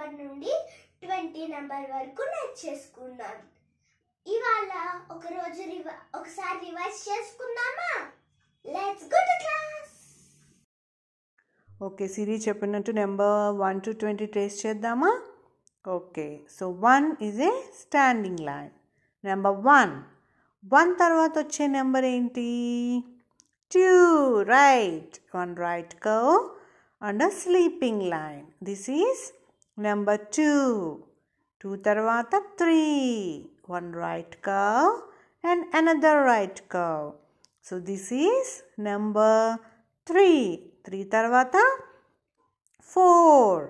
Number నుండి 20 number వరకు నేర్చేసుకున్నాం. ఇవాళ ఒకసారి రివైజ్ చేసుకుందామా? Let's go to class. Okay, Siri చెప్పినట్టు నెంబర్ 1 to 20 ట్రేస్ చేద్దామా? Okay, so 1 is a standing line. Number 1 తర్వాత వచ్చే నెంబర్ ఏంటి? 2, right. 1 right curve and a sleeping line. This is number 2 తర్వాత 3, 1 right curve and another right curve. So this is number 3 తర్వాత 4,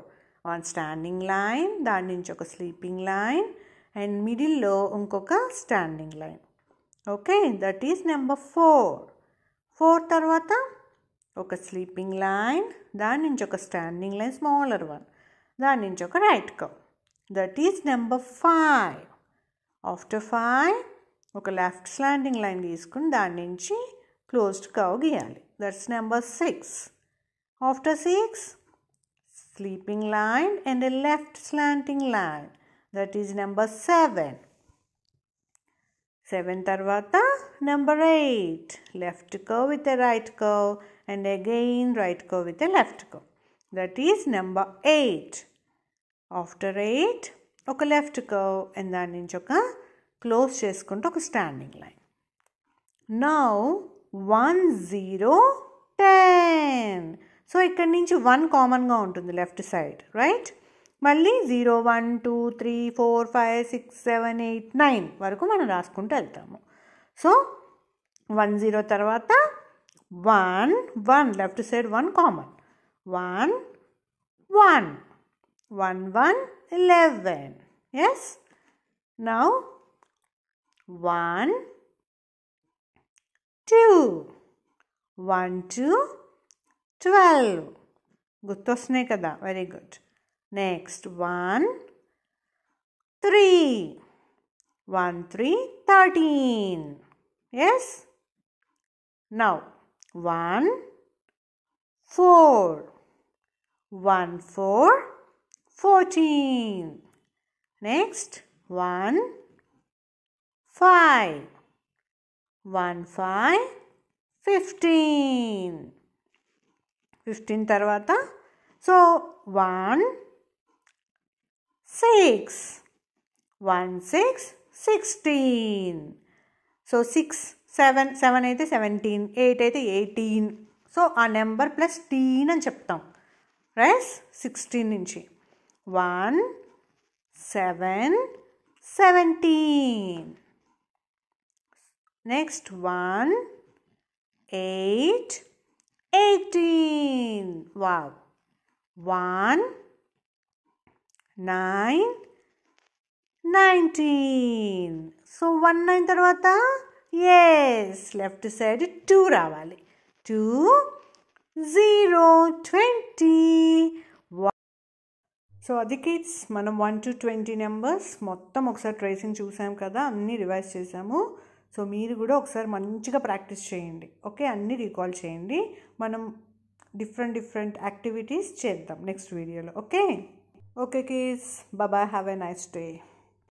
1 standing line, దాని నుంచి ఒక sleeping line and మిడిల్లో ఇంకొక standing line. Okay, that is number 4 తర్వాత ఒక sleeping line, దాని నుంచి ఒక స్టాండింగ్ లైన్ స్మాలర్ వన్, దాని నుంచి ఒక right curve. That is number 5. After 5 ఒక లెఫ్ట్ స్లాండింగ్ లైన్ తీసుకుని దాని నుంచి క్లోజ్డ్ కర్వ్ గీయాలి. That's number 6. After 6 sleeping line and a left slanting line. That is number 7 తర్వాత number 8, left curve with a right curve and again right curve with a left curve. That is number 8. After 8 ఒక left curve and దాని నుంచి ఒక close చేసుకుంటూ ఒక standing line. Now 1 0 10. So ఇక్కడి నుంచి 1 కామన్గా ఉంటుంది లెఫ్ట్ సైడ్, రైట్? మళ్ళీ 0 1 2 3 4 5 6 7 8 9 వరకు మనం రాసుకుంటూ వెళ్తాము. సో 1 0 తర్వాత 1 left side 1 common, 1 1 1 1 11. Yes? Now 1 2 1 2 12. గుర్తొస్తున్నాయి కదా? Very good. Next 1 3 1 3 13. Yes? Now 1 4 1 4 14. Next 1 5 1 5 15. 15 తర్వాత సో 1 6 1 6 16. సో 6 7 అయితే 17, 8 అయితే 18. సో ఆ నెంబర్ ప్లస్ టీన్ అని చెప్తాం, రైట్? 16 నుంచి 1 7 17. నెక్స్ట్ 1 8 18. వావ్. 1 9 19. సో 1 9 తర్వాత ఎస్ లెఫ్ట్ సైడ్ 2 రావాలి. 2 0 20. సో అది కిడ్స్, మనం 1 to 20 నెంబర్స్ మొత్తం ఒకసారి ట్రేసింగ్ చూసాం కదా, అన్నీ రివైజ్ చేసాము. సో మీరు కూడా ఒకసారి మంచిగా ప్రాక్టీస్ చేయండి. ఓకే, అన్నీ రీకాల్ చేయండి. మనం డిఫరెంట్ యాక్టివిటీస్ చేద్దాం నెక్స్ట్ వీడియోలో. Okay kids, bye, have a nice day.